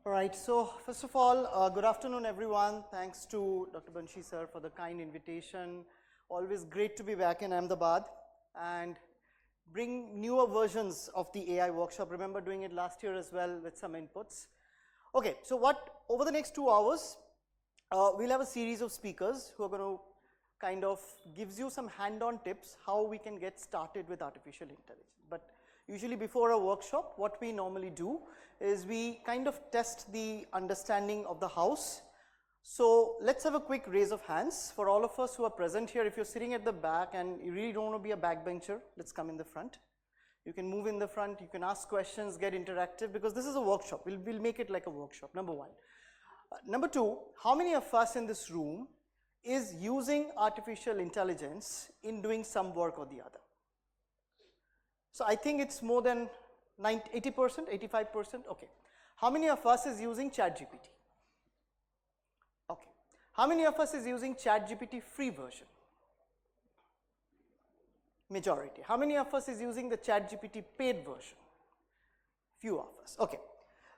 All right, so first of all, good afternoon everyone. Thanks to Dr. Banshi sir for the kind invitation. Always great to be back in Ahmedabad and bring newer versions of the AI workshop. Remember doing it last year as well with some inputs. Okay, so over the next 2 hours, we'll have a series of speakers who are going to kind of gives you some hand-on tips how we can get started with artificial intelligence. But usually before a workshop, what we normally do is we kind of test the understanding of the house. So let's have a quick raise of hands for all of us who are present here. If you're sitting at the back and you really don't want to be a backbencher, let's come in the front. You can move in the front, you can ask questions, get interactive, because this is a workshop. We'll make it like a workshop, number one. Number two, how many of us in this room is using artificial intelligence in doing some work or the other? So I think it's more than 80%, 85%, okay. How many of us is using ChatGPT? Okay. How many of us is using ChatGPT free version? Majority. How many of us is using the ChatGPT paid version? Few of us, okay.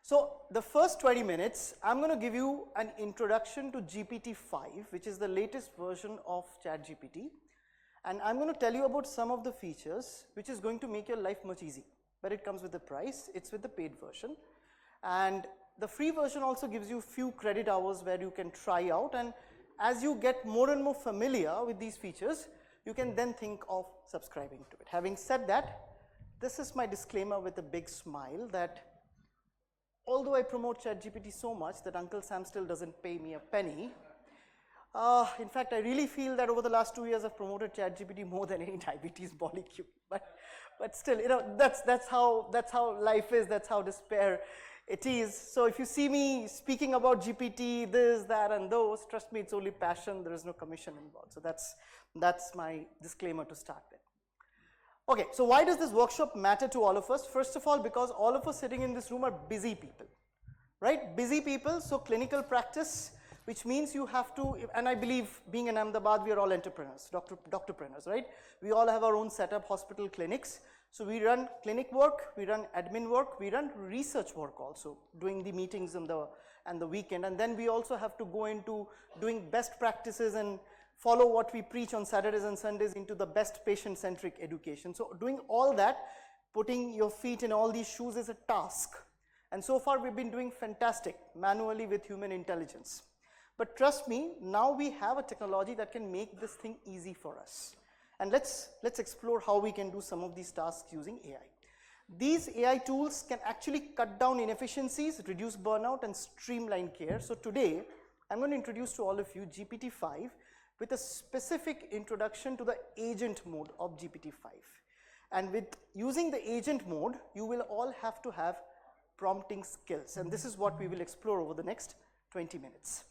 So the first 20 minutes, I'm going to give you an introduction to GPT-5, which is the latest version of ChatGPT. And I'm going to tell you about some of the features, which is going to make your life much easy. But it comes with the price, it's with the paid version. And the free version also gives you few credit hours where you can try out. And as you get more and more familiar with these features, you can then think of subscribing to it. Having said that, this is my disclaimer with a big smile that although I promote ChatGPT so much that Uncle Sam still doesn't pay me a penny, in fact, I really feel that over the last 2 years I've promoted ChatGPT more than any diabetes molecule. But still, you know, that's how life is, that's how despair it is. So if you see me speaking about GPT, this, that and those, trust me, it's only passion, there is no commission involved. So that's my disclaimer to start with. Okay, so why does this workshop matter to all of us? First of all, because all of us sitting in this room are busy people, right? Busy people, so clinical practice, which means you have to, and I believe being in Ahmedabad, we are all entrepreneurs, doctorpreneurs, right? We all have our own setup, hospital clinics. So we run clinic work, we run admin work, we run research work also, doing the meetings and the weekend. And then we also have to go into doing best practices and follow what we preach on Saturdays and Sundays into the best patient-centric education. So doing all that, putting your feet in all these shoes is a task. And so far we've been doing fantastic manually with human intelligence. But trust me, now we have a technology that can make this thing easy for us. And let's explore how we can do some of these tasks using AI. These AI tools can actually cut down inefficiencies, reduce burnout, and streamline care. So today, I'm going to introduce to all of you GPT-5 with a specific introduction to the agent mode of GPT-5. And with using the agent mode, you will all have to have prompting skills. And this is what we will explore over the next 20 minutes.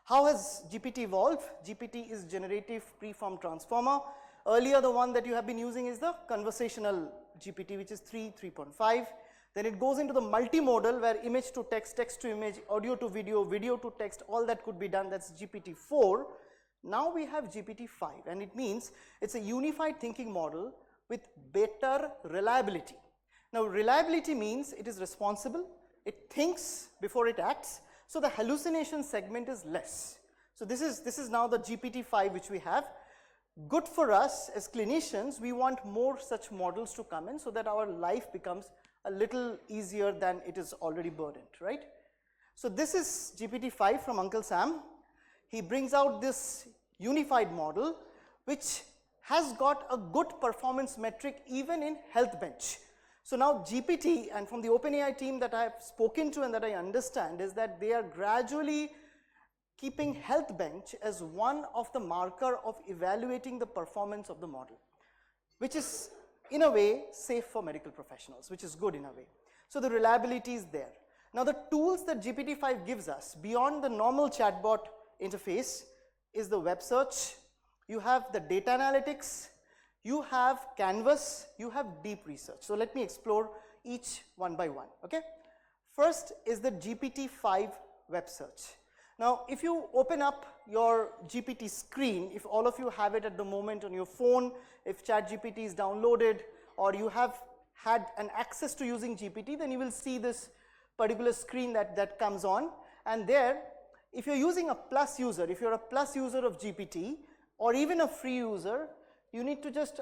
How has GPT evolved? GPT is generative preform transformer. Earlier, the one that you have been using is the conversational GPT, which is 3.5. Then it goes into the multimodal, where image to text, text to image, audio to video, video to text, all that could be done. That's GPT-4. Now we have GPT-5, and it means it's a unified thinking model with better reliability. Now, reliability means it is responsible, it thinks before it acts, so the hallucination segment is less. So this is now the GPT-5 which we have. Good for us as clinicians, we want more such models to come in so that our life becomes a little easier than it is already burdened, right? So this is GPT-5 from Uncle Sam. He brings out this unified model which has got a good performance metric even in health bench. So now GPT, and from the OpenAI team that I have spoken to and that I understand, is that they are gradually keeping health bench as one of the marker of evaluating the performance of the model, which is in a way safe for medical professionals, which is good in a way. So the reliability is there. Now the tools that GPT-5 gives us beyond the normal chatbot interface is the web search, you have the data analytics, you have Canvas, you have deep research. So let me explore each one by one, okay? First is the GPT-5 web search. Now, if you open up your GPT screen, if all of you have it at the moment on your phone, if ChatGPT is downloaded, or you have had an access to using GPT, then you will see this particular screen that comes on, and there, if you're using a plus user, if you're a plus user of GPT or even a free user, you need to just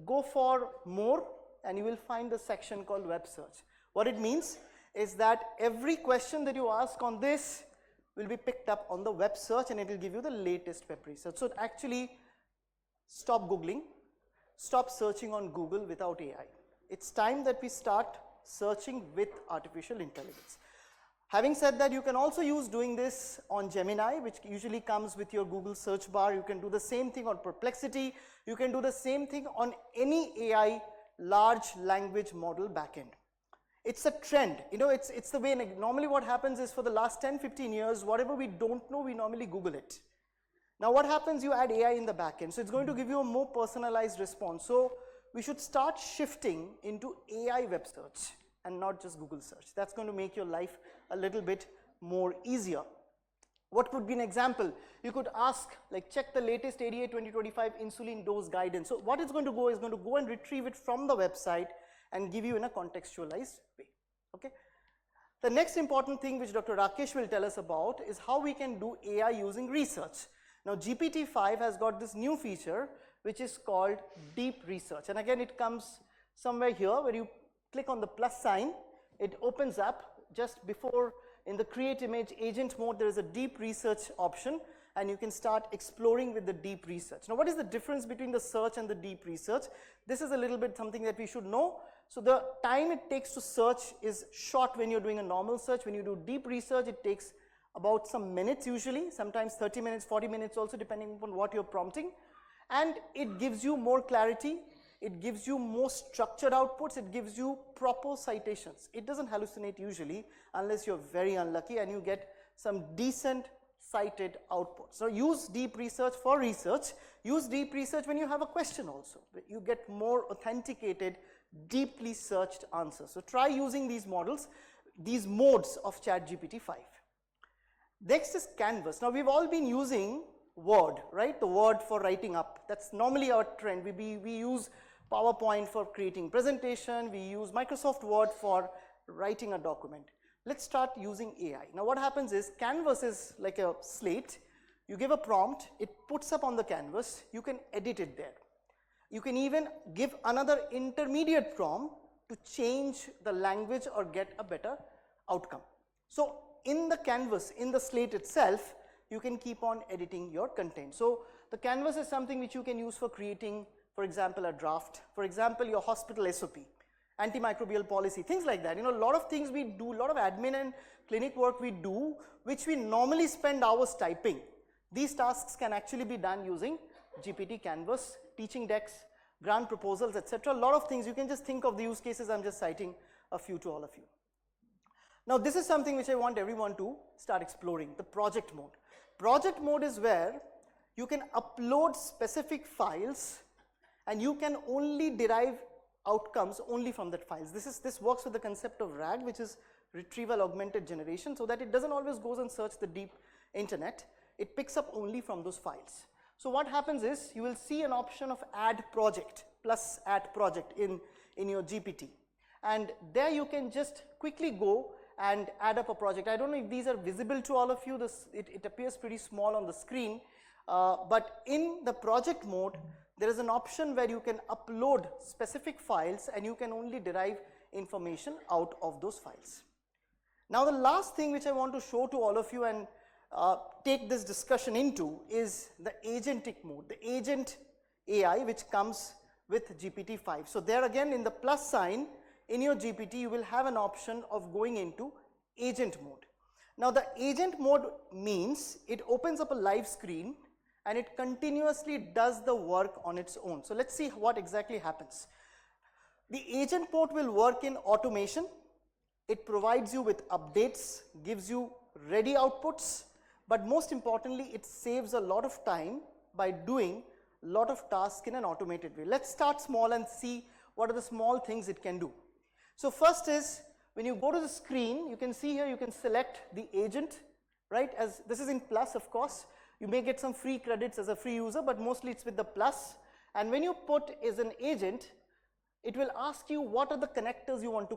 go for more and you will find a section called web search. What it means is that every question that you ask on this will be picked up on the web search and it will give you the latest web research. So actually, stop Googling, stop searching on Google without AI. It's time that we start searching with artificial intelligence. Having said that, you can also use doing this on Gemini, which usually comes with your Google search bar. You can do the same thing on Perplexity. You can do the same thing on any AI large language model backend. It's a trend, you know, it's the way. Normally what happens is for the last 10-15 years, whatever we don't know, we normally Google it. Now what happens, you add AI in the backend, so it's going to give you a more personalized response. So we should start shifting into AI web search and not just Google search. That's going to make your life a little bit more easier. What could be an example? You could ask, like, check the latest ADA 2025 insulin dose guidance. So what it's going to go is going to go and retrieve it from the website and give you in a contextualized way, okay? The next important thing which Dr. Rakesh will tell us about is how we can do AI using research. Now GPT-5 has got this new feature which is called deep research, and again it comes somewhere here where you click on the plus sign, it opens up just before. In the create image agent mode, there is a deep research option and you can start exploring with the deep research. Now what is the difference between the search and the deep research? This is a little bit something that we should know. So the time it takes to search is short when you're doing a normal search. When you do deep research, it takes about some minutes usually, sometimes 30 minutes, 40 minutes also, depending upon what you're prompting. And it gives you more clarity, it gives you more structured outputs, it gives you proper citations. It doesn't hallucinate usually unless you're very unlucky and you get some decent cited outputs. So use deep research for research. Use deep research when you have a question also. You get more authenticated, deeply searched answers. So try using these models, these modes of ChatGPT 5. Next is Canvas. Now we've all been using Word, right? The Word for writing up. That's normally our trend. We use PowerPoint for creating presentation. We use Microsoft Word for writing a document. Let's start using AI. Now what happens is Canvas is like a slate. You give a prompt, it puts up on the canvas, you can edit it there. You can even give another intermediate prompt to change the language or get a better outcome. So in the canvas, in the slate itself, you can keep on editing your content. So the canvas is something which you can use for creating, for example, a draft, for example, your hospital SOP, antimicrobial policy, things like that. You know, a lot of things we do, a lot of admin and clinic work we do, which we normally spend hours typing. These tasks can actually be done using GPT Canvas, teaching decks, grant proposals, etc. A lot of things. You can just think of the use cases. I'm just citing a few to all of you. Now this is something which I want everyone to start exploring, the project mode. Project mode is where you can upload specific files and you can only derive outcomes only from that files. This works with the concept of RAG, which is retrieval augmented generation, so that it doesn't always goes and search the deep internet. It picks up only from those files. So what happens is you will see an option of add project plus add project in your GPT, and there you can just quickly go and add up a project. I don't know if these are visible to all of you. It appears pretty small on the screen, but in the project mode there is an option where you can upload specific files and you can only derive information out of those files. Now the last thing which I want to show to all of you and take this discussion into is the agentic mode, the agent AI which comes with GPT-5. So there again, in the plus sign in your GPT, you will have an option of going into agent mode. Now the agent mode means it opens up a live screen and it continuously does the work on its own. So let's see what exactly happens. The agent mode will work in automation. It provides you with updates, gives you ready outputs, but most importantly, it saves a lot of time by doing a lot of tasks in an automated way. Let's start small and see what are the small things it can do. So first is, when you go to the screen, you can see here, you can select the agent, right? As this is in plus, of course. You may get some free credits as a free user, but mostly it's with the plus. And when you put is an agent, it will ask you what are the connectors you want to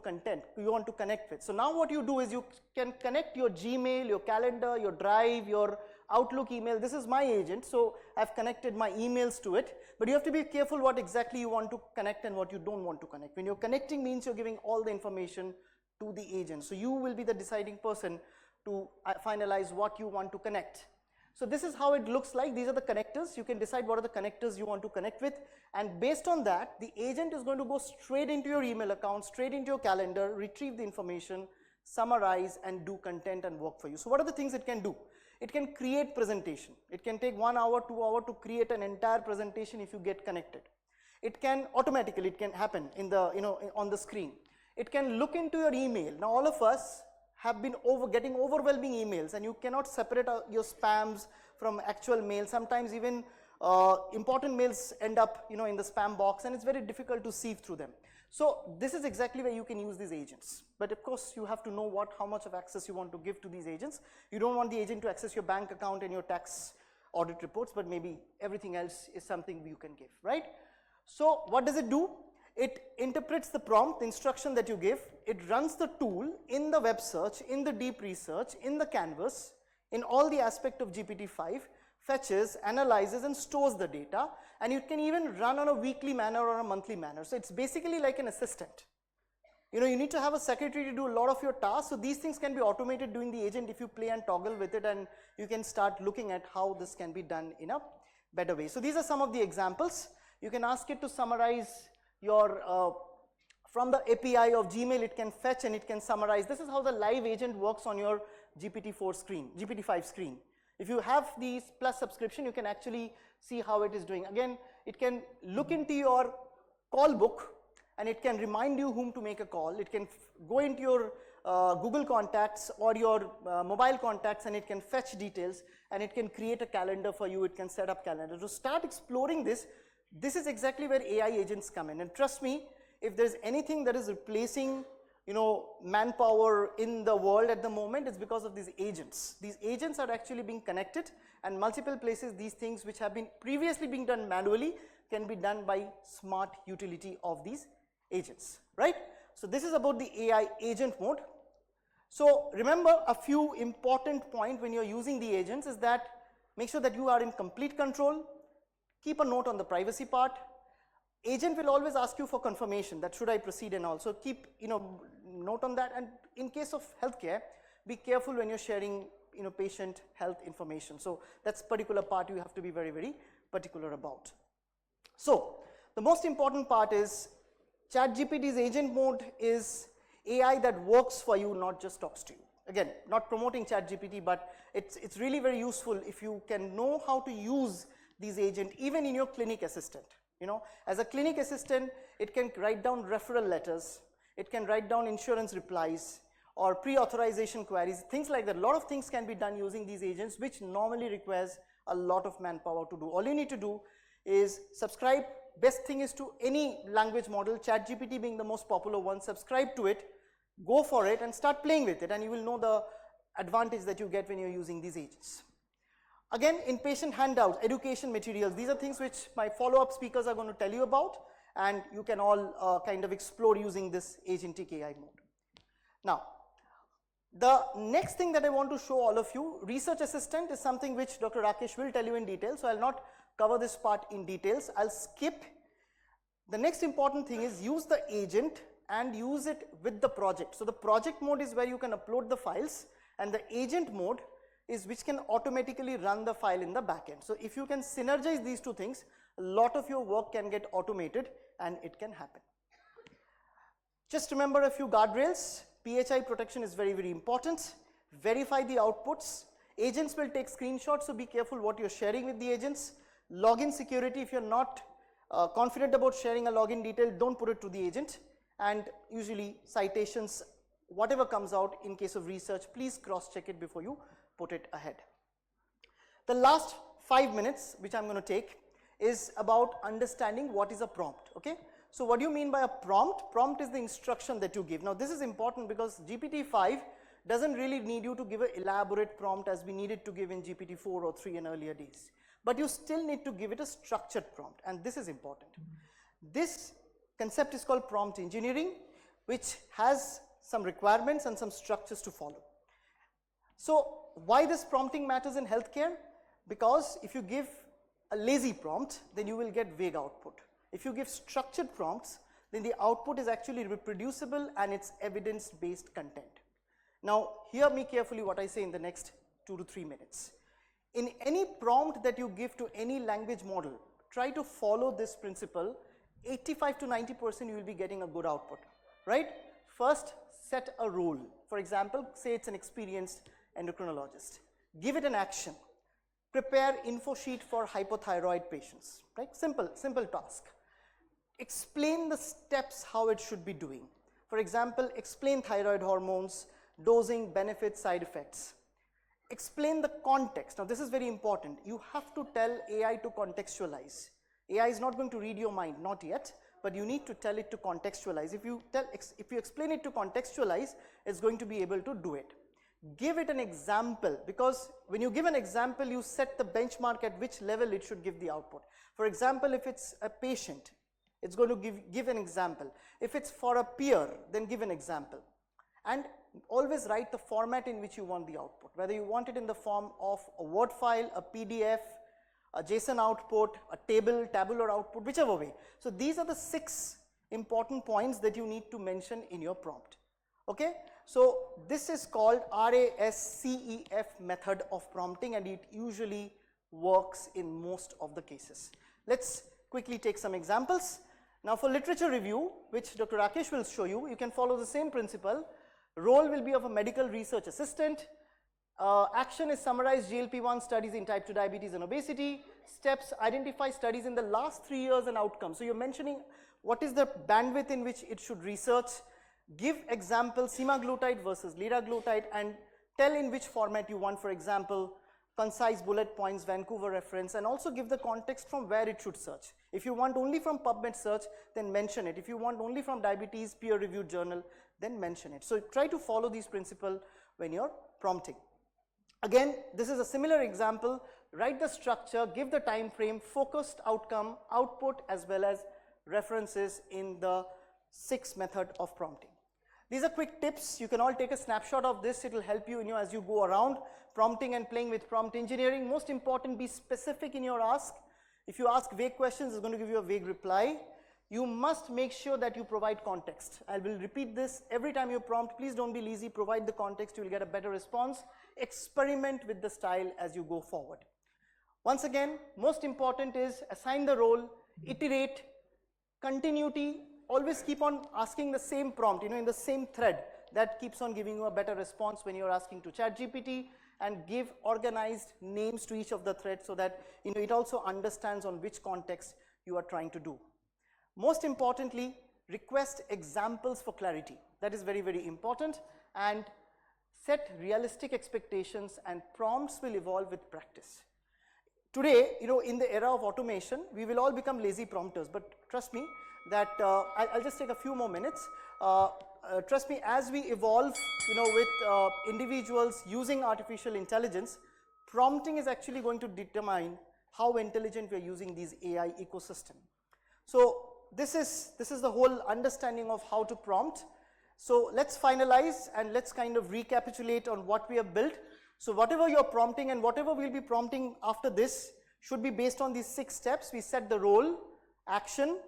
connect with. So now what you do is you can connect your Gmail, your calendar, your Drive, your Outlook email. This is my agent, so I've connected my emails to it, but you have to be careful what exactly you want to connect and what you don't want to connect. When you're connecting means you're giving all the information to the agent. So you will be the deciding person to finalize what you want to connect. So this is how it looks like. These are the connectors. You can decide what are the connectors you want to connect with, and based on that, the agent is going to go straight into your email account, straight into your calendar, retrieve the information, summarize, and do content and work for you. So what are the things it can do? It can create presentation. It can take 1 hour, 2 hours to create an entire presentation if you get connected. It can automatically, it can happen in the, on the screen. It can look into your email. Now all of us have been getting overwhelming emails, and you cannot separate your spams from actual mail. Sometimes even important mails end up in the spam box, and it's very difficult to sieve through them. So this is exactly where you can use these agents. But of course you have to know how much of access you want to give to these agents. You don't want the agent to access your bank account and your tax audit reports, but maybe everything else is something you can give, right? So what does it do? It interprets the prompt, the instruction that you give. It runs the tool in the web search, in the deep research, in the canvas, in all the aspect of GPT-5, fetches, analyzes, and stores the data, and you can even run on a weekly manner or a monthly manner. So it's basically like an assistant. You need to have a secretary to do a lot of your tasks, so these things can be automated during the agent if you play and toggle with it, and you can start looking at how this can be done in a better way. So these are some of the examples. You can ask it to summarize your from the API of Gmail. It can fetch and it can summarize. This is how the live agent works on your GPT-5 screen. If you have the Plus subscription, you can actually see how it is doing. Again, it can look into your call book and it can remind you whom to make a call. It can go into your Google contacts or your mobile contacts, and it can fetch details, and it can create a calendar for you. It can set up calendar. So start exploring this. This is exactly where AI agents come in, and trust me, if there's anything that is replacing manpower in the world at the moment, it's because of these agents. These agents are actually being connected, and multiple places these things which have been previously being done manually can be done by smart utility of these agents, right? So this is about the AI agent mode. So remember a few important points when you're using the agents is that make sure that you are in complete control. Keep a note on the privacy part. Agent will always ask you for confirmation that should I proceed, and also keep note on that. And in case of healthcare, be careful when you're sharing patient health information. So that's particular part you have to be very, very particular about. So the most important part is ChatGPT's agent mode is AI that works for you, not just talks to you. Again, not promoting ChatGPT, but it's really very useful if you can know how to use these agents even in your clinic assistant. As a clinic assistant, it can write down referral letters, it can write down insurance replies or pre-authorization queries, things like that. A lot of things can be done using these agents, which normally requires a lot of manpower to do. All you need to do is subscribe. Best thing is to any language model, ChatGPT being the most popular one, subscribe to it, go for it and start playing with it, and you will know the advantage that you get when you're using these agents. Again, in-patient handouts, education materials, these are things which my follow-up speakers are going to tell you about, and you can all kind of explore using this agentic AI mode. Now, the next thing that I want to show all of you, research assistant, is something which Dr. Rakesh will tell you in detail, so I'll not cover this part in details. I'll skip. The next important thing is use the agent and use it with the project. So the project mode is where you can upload the files, and the agent mode is which can automatically run the file in the backend. So if you can synergize these two things, a lot of your work can get automated and it can happen. Just remember a few guardrails. PHI protection is very, very important. Verify the outputs. Agents will take screenshots, so be careful what you're sharing with the agents. Login security, if you're not confident about sharing a login detail, don't put it to the agent. And usually citations, whatever comes out in case of research, please cross-check it before you put it ahead. The last 5 minutes, which I'm going to take, is about understanding what is a prompt, okay? So what do you mean by a prompt? Prompt is the instruction that you give. Now this is important because GPT-5 doesn't really need you to give an elaborate prompt as we needed to give in GPT-4 or 3 in earlier days. But you still need to give it a structured prompt, and this is important. This concept is called prompt engineering, which has some requirements and some structures to follow. So why this prompting matters in healthcare? Because if you give a lazy prompt, then you will get vague output. If you give structured prompts, then the output is actually reproducible and it's evidence-based content. Now, hear me carefully what I say in the next 2 to 3 minutes. In any prompt that you give to any language model, try to follow this principle. 85 to 90% you will be getting a good output, right? First, set a role. For example, say it's an experienced endocrinologist. Give it an action. Prepare info sheet for hypothyroid patients, right? Simple task. Explain the steps how it should be doing. For example, explain thyroid hormones, dosing, benefits, side effects. Explain the context. Now this is very important. You have to tell AI to contextualize. AI is not going to read your mind, not yet, but you need to tell it to contextualize. If you explain it to contextualize, it's going to be able to do it. Give it an example, because when you give an example, you set the benchmark at which level it should give the output. For example, if it's a patient, it's going to give an example. If it's for a peer, then give an example. And always write the format in which you want the output, whether you want it in the form of a Word file, a PDF, a JSON output, a table, tabular output, whichever way. So these are the 6 important points that you need to mention in your prompt. Okay, so this is called RASCEF method of prompting, and it usually works in most of the cases. Let's quickly take some examples. Now for literature review, which Dr. Rakesh will show you, you can follow the same principle. Role will be of a medical research assistant. Action is summarize GLP-1 studies in type 2 diabetes and obesity. Steps, identify studies in the last 3 years and outcomes. So you're mentioning what is the bandwidth in which it should research. Give examples, semaglutide versus liraglutide, and tell in which format you want. For example, concise bullet points, Vancouver reference, and also give the context from where it should search. If you want only from PubMed search, then mention it. If you want only from diabetes peer-reviewed journal, then mention it. So try to follow these principles when you're prompting. Again, this is a similar example. Write the structure, give the time frame, focused outcome, output, as well as references in the 6 method of prompting. These are quick tips. You can all take a snapshot of this. It will help you, as you go around prompting and playing with prompt engineering. Most important, be specific in your ask. If you ask vague questions, it's going to give you a vague reply. You must make sure that you provide context. I will repeat this every time you prompt. Please don't be lazy. Provide the context. You will get a better response. Experiment with the style as you go forward. Once again, most important is assign the role, iterate, continuity. Always keep on asking the same prompt, in the same thread. That keeps on giving you a better response when you're asking to ChatGPT, and give organized names to each of the threads so that it also understands on which context you are trying to do. Most importantly, request examples for clarity. That is very, very important. And set realistic expectations, and prompts will evolve with practice. Today, in the era of automation, we will all become lazy prompters, but trust me that I'll just take a few more minutes. Trust me, as we evolve, with individuals using artificial intelligence, prompting is actually going to determine how intelligent we are using these AI ecosystem. So this is the whole understanding of how to prompt. So let's finalize and let's kind of recapitulate on what we have built. So whatever you're prompting and whatever we'll be prompting after this should be based on these 6 steps. We set the role, action,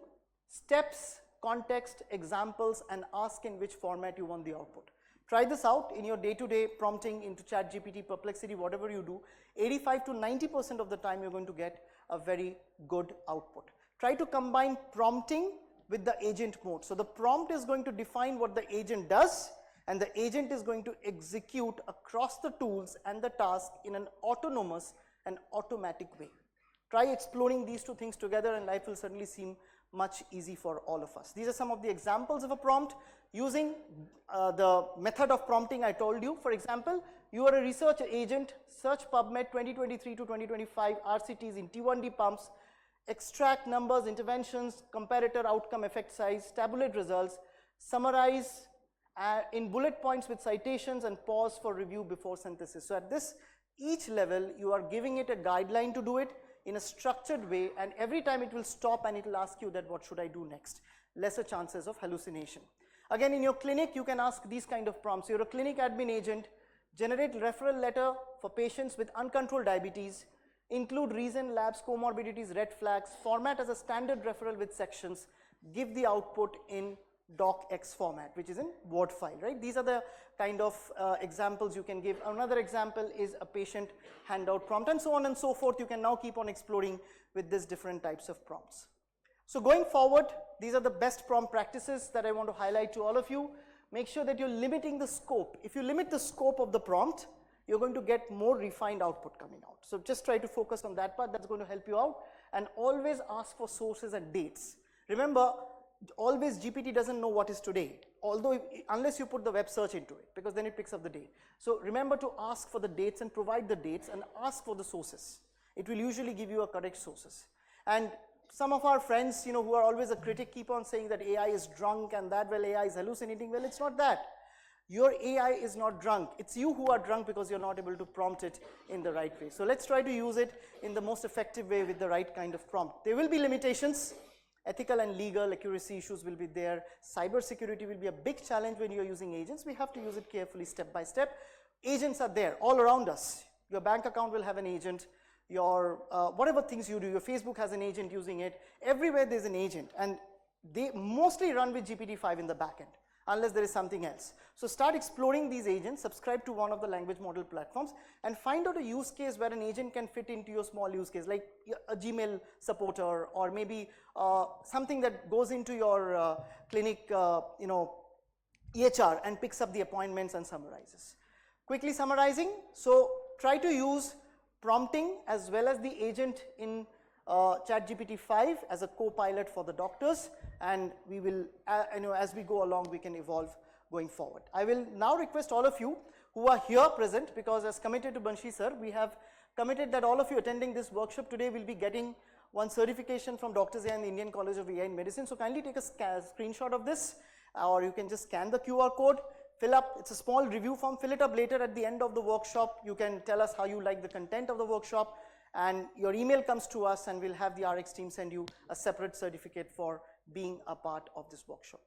steps, context, examples, and ask in which format you want the output. Try this out in your day-to-day prompting into ChatGPT, Perplexity, whatever you do. 85 to 90% of the time you're going to get a very good output. Try to combine prompting with the agent mode. So the prompt is going to define what the agent does, and the agent is going to execute across the tools and the task in an autonomous and automatic way. Try exploring these 2 things together, and life will certainly seem much easy for all of us. These are some of the examples of a prompt using the method of prompting I told you. For example, you are a research agent, search PubMed 2023 to 2025 RCTs in T1D pumps, extract numbers, interventions, comparator outcome, effect size, tabulate results, summarize in bullet points with citations, and pause for review before synthesis. So at each level, you are giving it a guideline to do it in a structured way, and every time it will stop and it will ask you that what should I do next. lesser chances of hallucination. Again, in your clinic, you can ask these kind of prompts. You're a clinic admin agent, generate referral letter for patients with uncontrolled diabetes, include reason, labs, comorbidities, red flags, format as a standard referral with sections, give the output in docx format, which is in Word file, right? These are the kind of examples you can give. Another example is a patient handout prompt, and so on and so forth. You can now keep on exploring with these different types of prompts. So going forward, these are the best prompt practices that I want to highlight to all of you. Make sure that you're limiting the scope. If you limit the scope of the prompt, you're going to get more refined output coming out. So just try to focus on that part. That's going to help you out. And always ask for sources and dates. Remember, always GPT doesn't know what is today, although unless you put the web search into it, because then it picks up the date. So remember to ask for the dates and provide the dates and ask for the sources. It will usually give you a correct sources. And some of our friends, you know, who are always a critic, keep on saying that AI is drunk and that, well, AI is hallucinating. Well, it's not that. Your AI is not drunk. It's you who are drunk because you're not able to prompt it in the right way. So let's try to use it in the most effective way with the right kind of prompt. There will be limitations. Ethical and legal accuracy issues will be there. Cyber security will be a big challenge when you're using agents. We have to use it carefully, step by step. Agents are there all around us. Your bank account will have an agent. Your whatever things you do, your Facebook has an agent using it. Everywhere there's an agent, and they mostly run with GPT-5 in the backend, unless there is something else. So start exploring these agents, subscribe to one of the language model platforms, and find out a use case where an agent can fit into your small use case, like a Gmail supporter, or maybe something that goes into your clinic, EHR and picks up the appointments and summarizes. Quickly summarizing, so try to use prompting as well as the agent in ChatGPT 5 as a co-pilot for the doctors, and we will, as we go along, we can evolve going forward. I will now request all of you who are here present, because as committed to Banshi sir, we have committed that all of you attending this workshop today will be getting one certification from Dr. Zia and the Indian College of AI in Medicine. So kindly take a screenshot of this, or you can just scan the QR code, fill up, it's a small review form, fill it up later at the end of the workshop. You can tell us how you like the content of the workshop, and your email comes to us, and we'll have the RX team send you a separate certificate for being a part of this workshop.